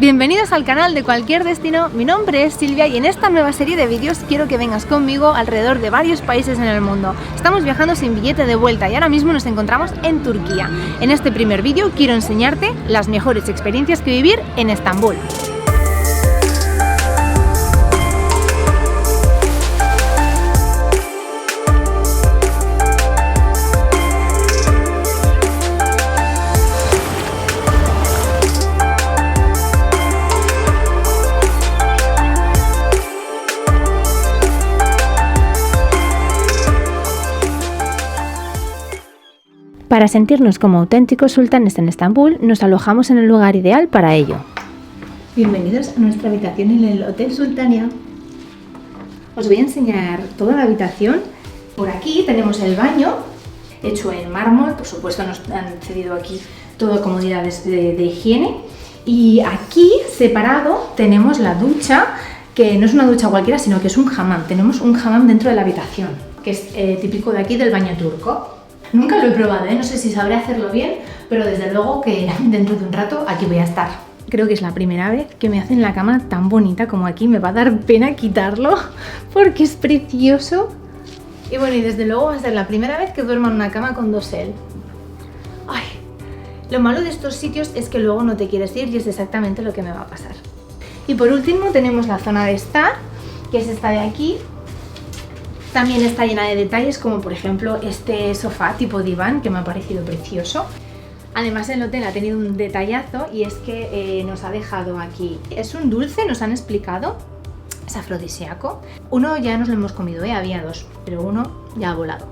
Bienvenidos al canal de Cualquier Destino, mi nombre es Silvia y en esta nueva serie de vídeos quiero que vengas conmigo alrededor de varios países en el mundo. Estamos viajando sin billete de vuelta y ahora mismo nos encontramos en Turquía. En este primer vídeo quiero enseñarte las mejores experiencias que vivir en Estambul. Para sentirnos como auténticos sultanes en Estambul, nos alojamos en el lugar ideal para ello. Bienvenidos a nuestra habitación en el Hotel Sultania. Os voy a enseñar toda la habitación. Por aquí tenemos el baño, hecho en mármol. Por supuesto nos han cedido aquí todas comodidades de higiene. Y aquí, separado, tenemos la ducha, que no es una ducha cualquiera, sino que es un hammam. Tenemos un hammam dentro de la habitación, que es típico de aquí del baño turco. Nunca lo he probado, no sé si sabré hacerlo bien, pero desde luego que dentro de un rato aquí voy a estar. Creo que es la primera vez que me hacen la cama tan bonita como aquí. Me va a dar pena quitarlo porque es precioso. Y bueno, y desde luego va a ser la primera vez que duermo en una cama con dosel. Ay, lo malo de estos sitios es que luego no te quieres ir y es exactamente lo que me va a pasar. Y por último tenemos la zona de estar, que es esta de aquí. También está llena de detalles, como por ejemplo este sofá tipo diván, que me ha parecido precioso. Además el hotel ha tenido un detallazo y es que nos ha dejado aquí. Es un dulce, nos han explicado, es afrodisíaco. Uno ya nos lo hemos comido, había dos, pero uno ya ha volado.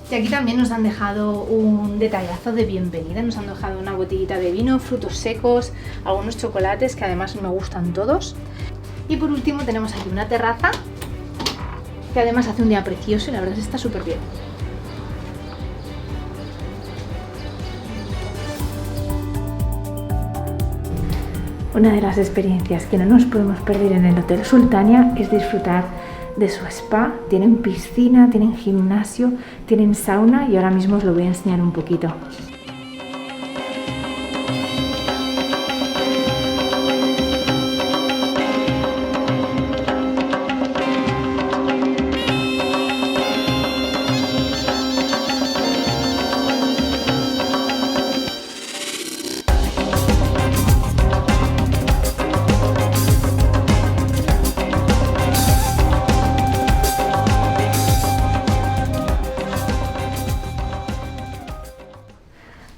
Y aquí también nos han dejado un detallazo de bienvenida, nos han dejado una botellita de vino, frutos secos, algunos chocolates que además me gustan todos. Y por último tenemos aquí una terraza, que además hace un día precioso y la verdad es que está súper bien. Una de las experiencias que no nos podemos perder en el Hotel Sultania es disfrutar de su spa. Tienen piscina, tienen gimnasio, tienen sauna y ahora mismo os lo voy a enseñar un poquito.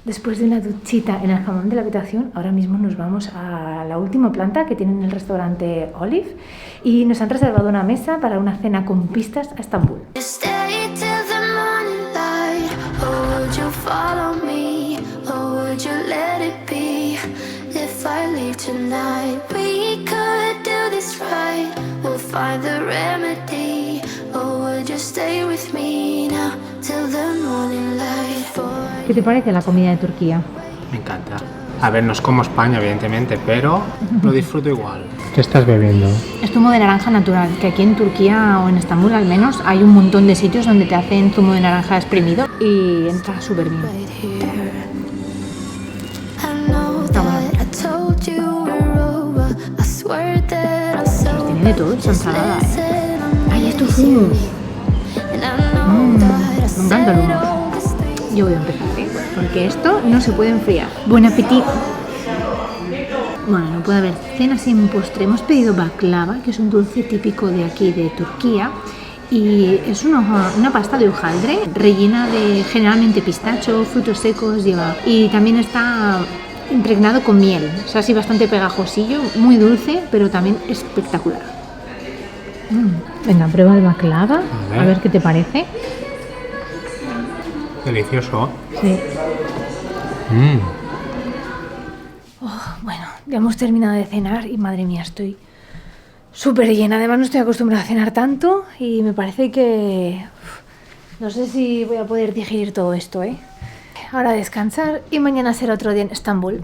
Después de una duchita en el hammam de la habitación, ahora mismo nos vamos a la última planta que tienen el restaurante Olive y nos han reservado una mesa para una cena con vistas a Estambul. ¿Qué te parece la comida de Turquía? Me encanta. A ver, no es como España, evidentemente, pero lo disfruto igual. ¿Qué estás bebiendo? Es zumo de naranja natural, que aquí en Turquía o en Estambul al menos hay un montón de sitios donde te hacen zumo de naranja exprimido y entra súper bien. Está bueno. Pues tiene de todo, esta ensalada, ¡Ay, estos hummus! Me encanta el hummus. Yo voy a empezar, porque esto no se puede enfriar. ¡Buen apetito! Bueno, no puede haber cena sin postre. Hemos pedido baklava, que es un dulce típico de aquí, de Turquía. Y es una pasta de hojaldre, rellena de generalmente pistacho, frutos secos, lleva. Y también está impregnado con miel. O sea, así bastante pegajosillo, muy dulce, pero también espectacular. Venga, prueba el baklava, a ver qué te parece. Delicioso. Sí. Bueno, ya hemos terminado de cenar y madre mía, estoy súper llena. Además no estoy acostumbrada a cenar tanto y me parece que no sé si voy a poder digerir todo esto, Ahora a descansar y mañana será otro día en Estambul.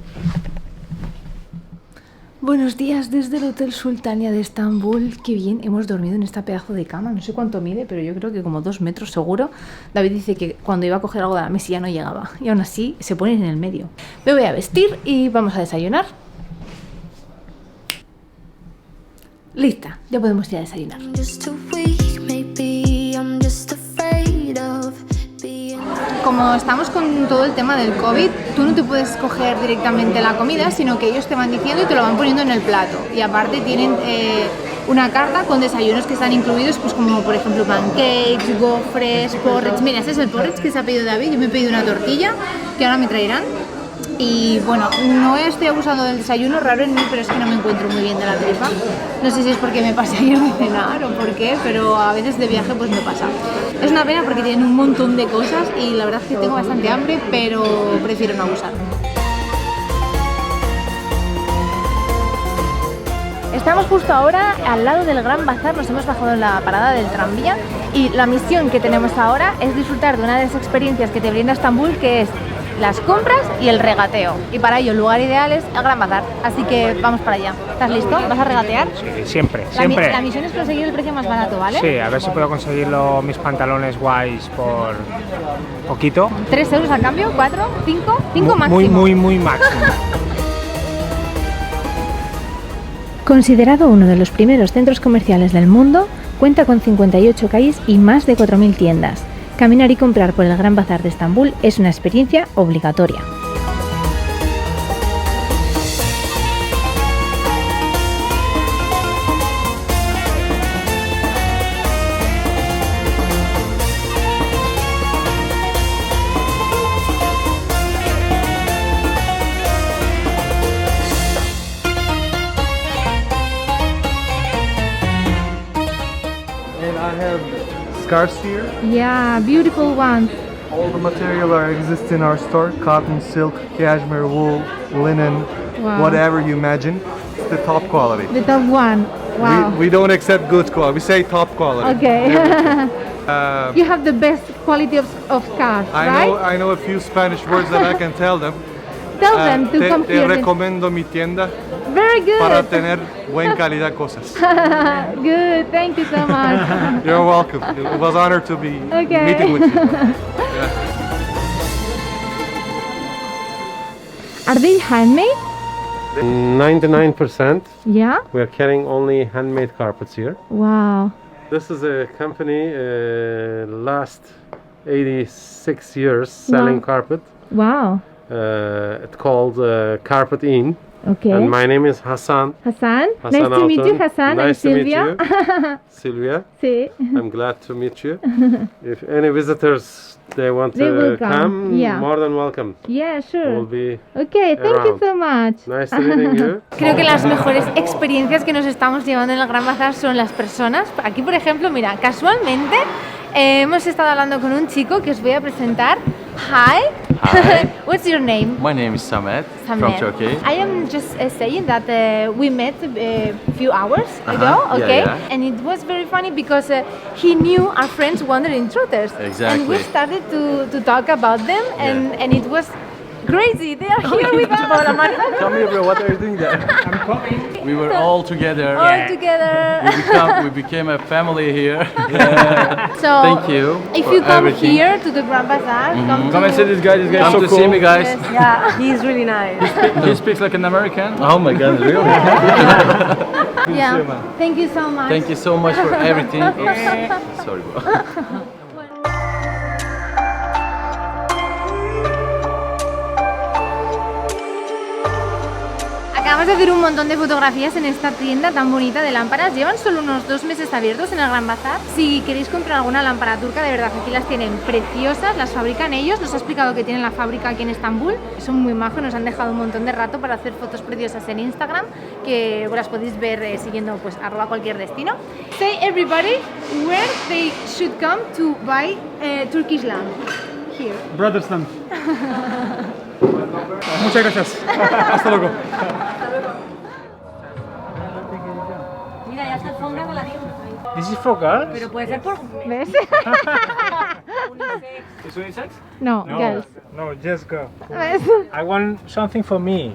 Buenos días desde el Hotel Sultania de Estambul. Qué bien, hemos dormido en esta pedazo de cama. No sé cuánto mide, pero yo creo que como 2 metros seguro. David dice que cuando iba a coger algo de la mesilla no llegaba. Y aún así se ponen en el medio. Me voy a vestir y vamos a desayunar. Lista, ya podemos ir a desayunar. Como estamos con todo el tema del COVID, tú no te puedes coger directamente la comida, sino que ellos te van diciendo y te lo van poniendo en el plato. Y aparte tienen una carta con desayunos que están incluidos, pues como por ejemplo pancakes, gofres, porridge. Mira, este es el porridge que se ha pedido David. Yo me he pedido una tortilla que ahora me traerán. Y bueno, no estoy abusando del desayuno, raro en mí, pero es que no me encuentro muy bien de la tripa. No sé si es porque me pasé ayer de cenar o por qué, pero a veces de viaje pues me pasa. Es una pena porque tienen un montón de cosas y la verdad es que tengo bastante hambre, pero prefiero no abusar. Estamos justo ahora al lado del Gran Bazar, nos hemos bajado en la parada del tranvía y la misión que tenemos ahora es disfrutar de una de las experiencias que te brinda Estambul, que es las compras y el regateo. Y para ello el lugar ideal es el Gran Bazar, así que vamos para allá. ¿Estás listo? ¿Vas a regatear? Sí, siempre. La misión es conseguir el precio más barato, ¿vale? Sí, a ver si puedo conseguirlo, mis pantalones guays por poquito. 3 euros a cambio, 4, 5, 5 máximo. Muy máximo. Considerado uno de los primeros centros comerciales del mundo, cuenta con 58 calles y más de 4.000 tiendas. Caminar y comprar por el Gran Bazar de Estambul es una experiencia obligatoria. Scarves here. Yeah, beautiful ones. All the material exists in our store. Cotton, silk, cashmere, wool, linen, Wow. whatever you imagine. It's the top quality. The top one. Wow. We don't accept good quality. We say top quality. Okay. Um, You have the best quality of scarves, right? I know a few Spanish words that I can tell them. Tell them to come Te here. recomiendo mi tienda Very good. para tener buena calidad cosas. Good. Thank you so much. You're welcome. It was an honor to be Okay. meeting with you. Yeah. Are they handmade? 99%. Yeah. We are carrying only handmade carpets here. Wow. This is a company last 86 years selling Wow. carpet. Wow. It's called Carpet Inn. Okay. And my name is Hassan. Hassan. Hassan Nice to meet you, Altun. Hassan. Nice I'm to meet Sylvia. Sylvia, Sí. I'm glad to meet you. If any visitors they want They will to come, yeah. more than welcome. Yeah, sure. We'll be Okay, thank you around. so much. nice to meeting you. Creo que las mejores experiencias que nos estamos llevando en el Gran Bazar son las personas. Aquí, por ejemplo, mira, casualmente hemos estado hablando con un chico que os voy a presentar. Hi. Hi. What's your name? My name is Samet, from Samet. Turkey. I am just saying that we met a few hours ago, Yeah, okay? yeah. And it was very funny because he knew our friends Wandering Trotters. And we Exactly. started to talk about them, and it was crazy. They are here with us. Come here, bro. What are you doing there? We were all together. All together. We became a family here. So Thank you if for you come everything. here to the Grand Bazaar, Come and see this guy. This guy is Come so to see me, guys. Yeah, he's really nice. He speaks like an American. Oh my God, really? Yeah. Thank you so much. Thank you so much for everything. Oops. Sorry, bro. Acabamos de hacer un montón de fotografías en esta tienda tan bonita de lámparas. Llevan solo unos 2 meses abiertos en el Gran Bazar. Si queréis comprar alguna lámpara turca, de verdad aquí las tienen preciosas, las fabrican ellos. Nos ha explicado que tienen la fábrica aquí en Estambul. Son muy majos, nos han dejado un montón de rato para hacer fotos preciosas en Instagram, que las podéis ver siguiendo pues @cualquierdestino. Say everybody where they should come to buy Turkish lamp. Here. Brotherston. Muchas gracias. Hasta luego. Mira, ya está alfombra con la This is for girls? Pero puede ser por... ¿Ves? ¿Es unisex? No, girls. No, just go. ¿Ves? I want something for me.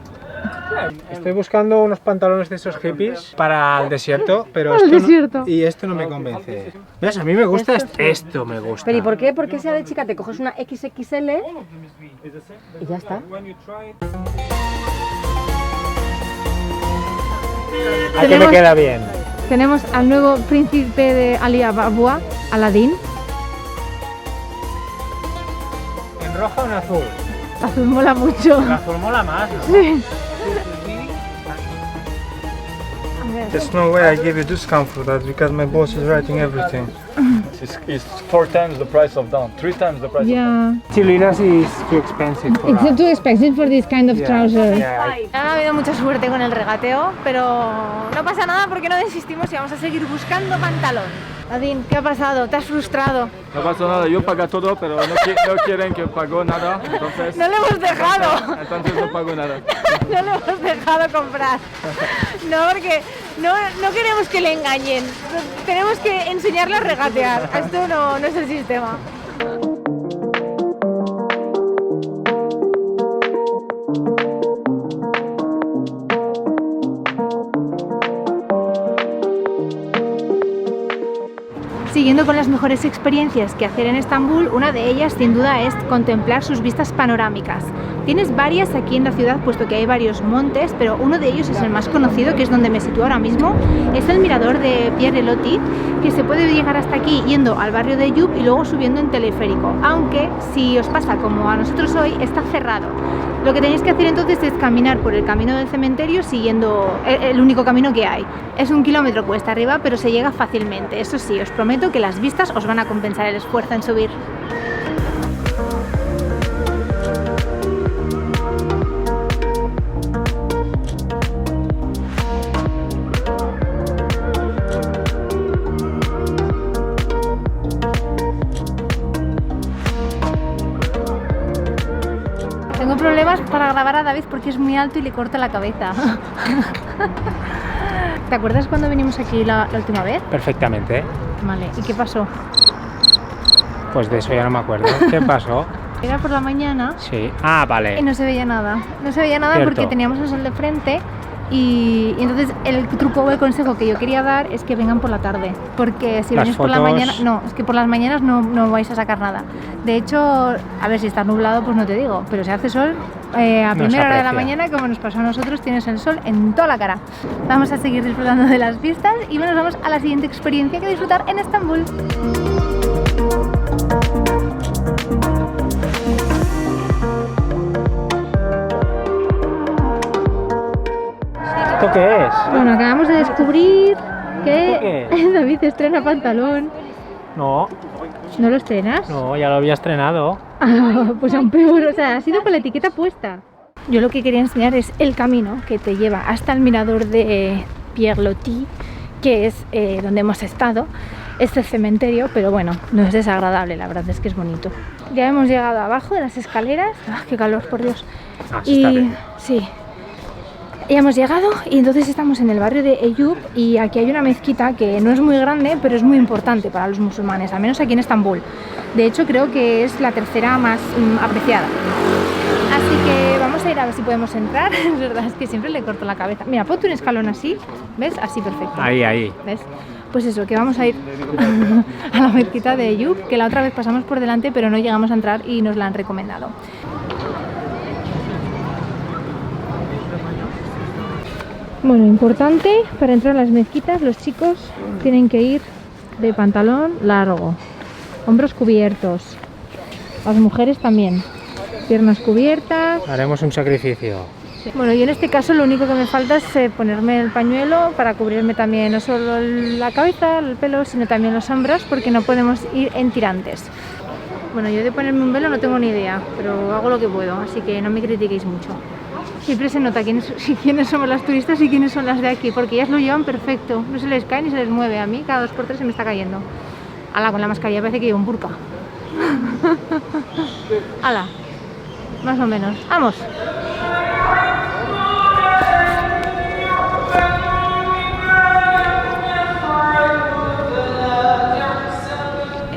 Estoy buscando unos pantalones de esos hippies para el desierto, pero Al esto desierto. No, y esto no me convence. ¿Ves? A mí me gusta esto me gusta. Pero ¿y por qué? Porque sea de chica te coges una XXL y ya está. ¿A qué me queda bien? tenemos al nuevo príncipe de Alibaba, Aladdin. ¿En rojo o en azul? Azul mola mucho. El azul mola más, ¿no? Sí. A ver. There's no way I give you discount for that because my boss is writing everything. It's 4 times the price of down, 3 times the price Yeah. Chilinas is too expensive for us. It's too expensive for this kind of trousers. Yeah, Ha habido mucha suerte con el regateo, pero no pasa nada porque no desistimos y vamos a seguir buscando pantalón. Adin, ¿qué ha pasado? ¿Te has frustrado? No pasa nada, yo pago todo, pero no quieren que pago nada, entonces... No le hemos dejado. Entonces no pago nada. No le hemos dejado comprar. No, porque no queremos que le engañen. Tenemos que enseñarle a regatear. Esto no es el sistema. Siguiendo con las mejores experiencias que hacer en Estambul, una de ellas sin duda es contemplar sus vistas panorámicas. Tienes varias aquí en la ciudad, puesto que hay varios montes, pero uno de ellos es el más conocido, que es donde me sitúo ahora mismo. Es el mirador de Pierre Loti, que se puede llegar hasta aquí yendo al barrio de Yup y luego subiendo en teleférico, aunque si os pasa como a nosotros hoy, está cerrado. Lo que tenéis que hacer entonces es caminar por el camino del cementerio siguiendo el único camino que hay. Es 1 kilómetro cuesta arriba, pero se llega fácilmente. Eso sí, os prometo que las vistas os van a compensar el esfuerzo en subir. Tengo problemas para grabar a David porque es muy alto y le corta la cabeza. ¿Te acuerdas cuando vinimos aquí la última vez? Perfectamente. Vale, ¿y qué pasó? Pues de eso ya no me acuerdo. ¿Qué pasó? Era por la mañana Sí. Ah, y vale. no se veía nada. No se veía nada Cierto. porque teníamos el sol de frente y entonces el truco o el consejo que yo quería dar es que vengan por la tarde. Porque si Las venís por la fotos- mañana... No, es que por las mañanas no vais a sacar nada. De hecho, a ver, si está nublado pues no te digo, pero si hace sol... a No se primera hora de la aprecia. mañana, como nos pasó a nosotros, tienes el sol en toda la cara. Vamos a seguir disfrutando de las vistas y nos vamos a la siguiente experiencia que disfrutar en Estambul. ¿Esto qué es? Bueno, acabamos de descubrir qué que David estrena pantalón. No, ¿No lo estrenas? no, ya lo había estrenado. Ah, pues aún peor, o sea, ha sido con la etiqueta puesta. Yo lo que quería enseñar es el camino que te lleva hasta el mirador de Pierre Loti, que es donde hemos estado. Este cementerio, pero bueno, no es desagradable, la verdad es que es bonito. Ya hemos llegado abajo de las escaleras. ¡Ah, qué calor, por Dios! Ah, sí, está bien. Sí, ya hemos llegado y entonces estamos en el barrio de Eyüp y aquí hay una mezquita que no es muy grande, pero es muy importante para los musulmanes, al menos aquí en Estambul. De hecho, creo que es la tercera más apreciada. Así que vamos a ir a ver si podemos entrar. Es verdad, es que siempre le corto la cabeza. Mira, ponte un escalón así, ¿ves? Así perfecto. Ahí. ¿Ves? Pues eso, que vamos a ir a la mezquita de Eyüp, que la otra vez pasamos por delante, pero no llegamos a entrar y nos la han recomendado. Bueno, importante, para entrar a las mezquitas los chicos tienen que ir de pantalón largo, hombros cubiertos, las mujeres también, piernas cubiertas. Haremos un sacrificio. Bueno, yo en este caso lo único que me falta es ponerme el pañuelo para cubrirme también no solo la cabeza, el pelo, sino también los hombros, porque no podemos ir en tirantes. Bueno, yo de ponerme un velo no tengo ni idea, pero hago lo que puedo, así que no me critiquéis mucho. Siempre se nota quiénes somos las turistas y quiénes son las de aquí, porque ellas lo llevan perfecto, no se les cae ni se les mueve. A mí cada 2x3 se me está cayendo. Ala, con la mascarilla parece que llevo un burka. Ala, más o menos. ¡Vamos!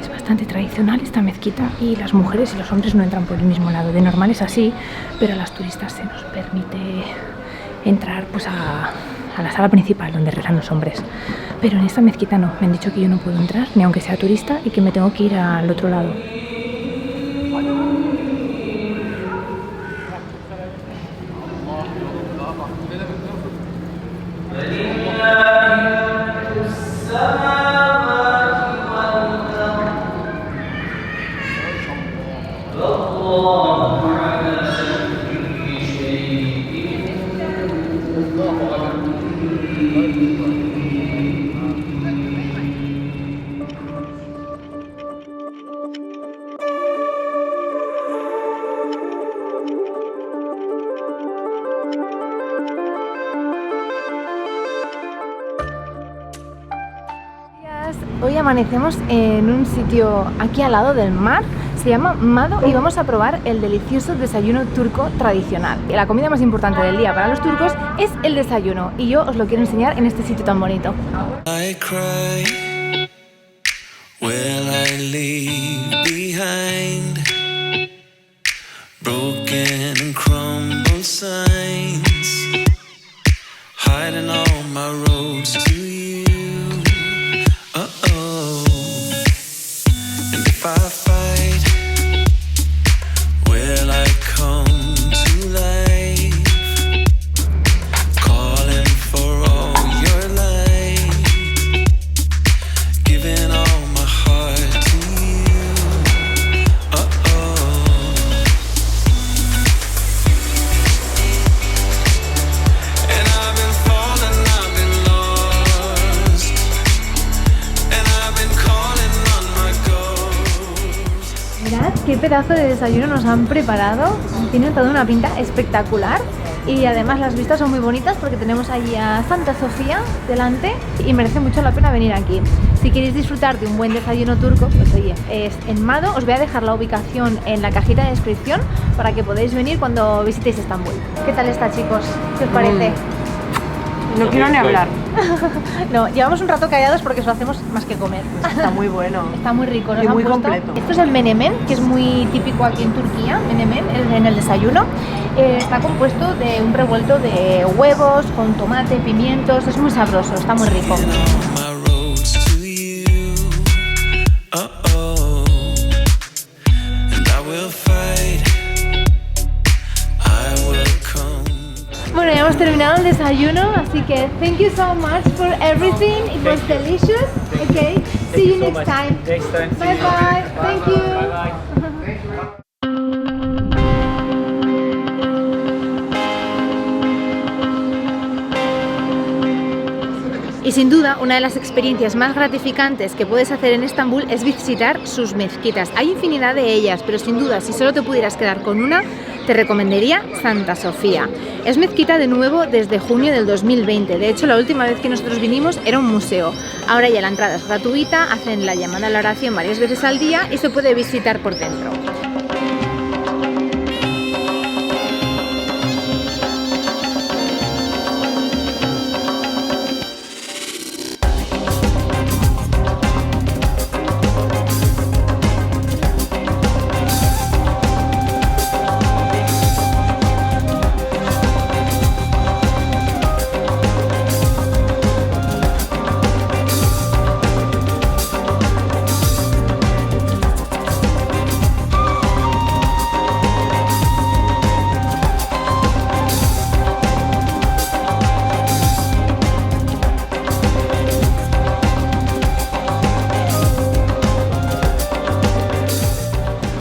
Es bastante tradicional esta mezquita y las mujeres y los hombres no entran por el mismo lado. De normal es así, pero a las turistas se nos permite entrar pues a la sala principal donde rezan los hombres. Pero en esta mezquita no, me han dicho que yo no puedo entrar, ni aunque sea turista, y que me tengo que ir al otro lado. Hoy amanecemos en un sitio aquí al lado del mar, se llama Mado, y vamos a probar el delicioso desayuno turco tradicional. La comida más importante del día para los turcos es el desayuno, y yo os lo quiero enseñar en este sitio tan bonito. I cry, will I leave behind broken and crumbled signs, hiding all my roads to you. And if I fight, will I come to life, calling for all your light, giving all my heart to you. And I've been falling, I've been lost, and I've been calling on my ghost. Mirad qué pedazo de desayuno nos han preparado, tiene toda una pinta espectacular. Y además las vistas son muy bonitas porque tenemos allí a Santa Sofía delante y merece mucho la pena venir aquí. Si queréis disfrutar de un buen desayuno turco, pues oye, es en Mado. Os voy a dejar la ubicación en la cajita de descripción para que podáis venir cuando visitéis Estambul. ¿Qué tal está, chicos? ¿Qué os parece? No quiero ni hablar. No, llevamos un rato callados porque eso hacemos más que comer. Está muy bueno. Está muy rico, nos Y han muy puesto- completo. Esto es el menemen, que es muy típico aquí en Turquía, menemen, en el desayuno. Está compuesto de un revuelto de huevos, con tomate, pimientos, es muy sabroso, está muy rico. All my roads to you. And I will fight, I will come. Bueno, ya hemos terminado el desayuno, así que thank you so much for everything, it was delicious. Okay, see you next time. Next time. Bye bye, thank you. Y sin duda, una de las experiencias más gratificantes que puedes hacer en Estambul es visitar sus mezquitas. Hay infinidad de ellas, pero sin duda, si solo te pudieras quedar con una, te recomendaría Santa Sofía. Es mezquita de nuevo desde junio del 2020. De hecho, la última vez que nosotros vinimos era un museo. Ahora ya la entrada es gratuita, hacen la llamada a la oración varias veces al día y se puede visitar por dentro.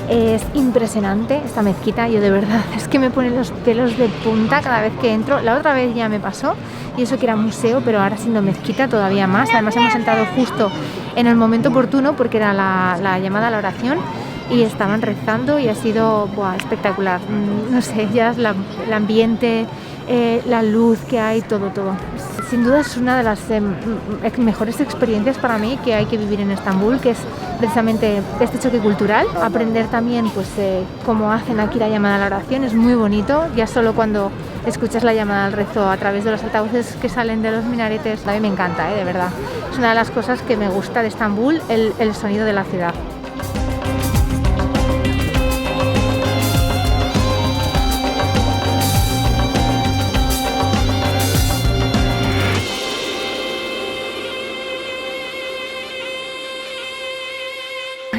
Es impresionante esta mezquita, yo de verdad, es que me pone los pelos de punta cada vez que entro. La otra vez ya me pasó, y eso que era museo, pero ahora siendo mezquita todavía más. Además hemos entrado justo en el momento oportuno porque era la llamada a la oración y estaban rezando y ha sido espectacular. No sé, ya es el ambiente, la luz que hay, todo. Sin duda es una de las mejores experiencias para mí que hay que vivir en Estambul, que es precisamente este choque cultural. Aprender también pues cómo hacen aquí la llamada a la oración, es muy bonito, ya solo cuando escuchas la llamada al rezo a través de los altavoces que salen de los minaretes. A mí me encanta, de verdad. Es una de las cosas que me gusta de Estambul, el sonido de la ciudad.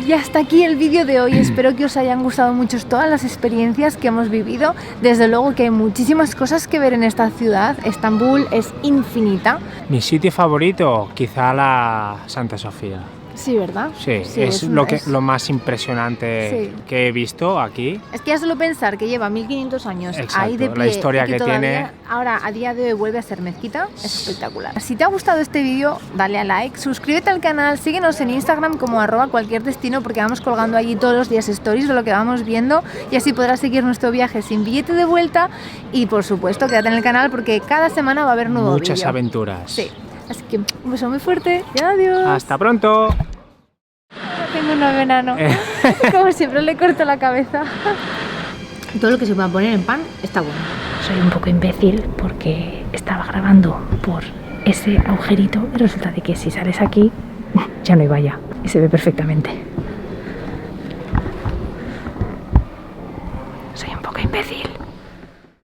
Y hasta aquí el vídeo de hoy. Espero que os hayan gustado mucho todas las experiencias que hemos vivido. Desde luego que hay muchísimas cosas que ver en esta ciudad. Estambul es infinita. Mi sitio favorito, quizá la Santa Sofía. Sí, ¿verdad? Sí, es lo más impresionante Sí. que he visto aquí. Es que ya solo pensar que lleva 1500 años Exacto, ahí de pie, la historia y que todavía tiene. ahora a día de hoy vuelve a ser mezquita, es espectacular. Si te ha gustado este vídeo, dale a like, suscríbete al canal, síguenos en Instagram como @cualquierdestino, porque vamos colgando allí todos los días stories de lo que vamos viendo y así podrás seguir nuestro viaje sin billete de vuelta. Y por supuesto, quédate en el canal porque cada semana va a haber nuevo Muchas vídeo. aventuras. Sí, así que un beso muy fuerte y adiós. Hasta pronto. Ahora tengo un nuevo enano. Como siempre le corto la cabeza. Todo lo que se pueda poner en pan está bueno. Soy un poco imbécil porque estaba grabando por ese agujerito y resulta de que si sales aquí ya no hay valla y se ve perfectamente.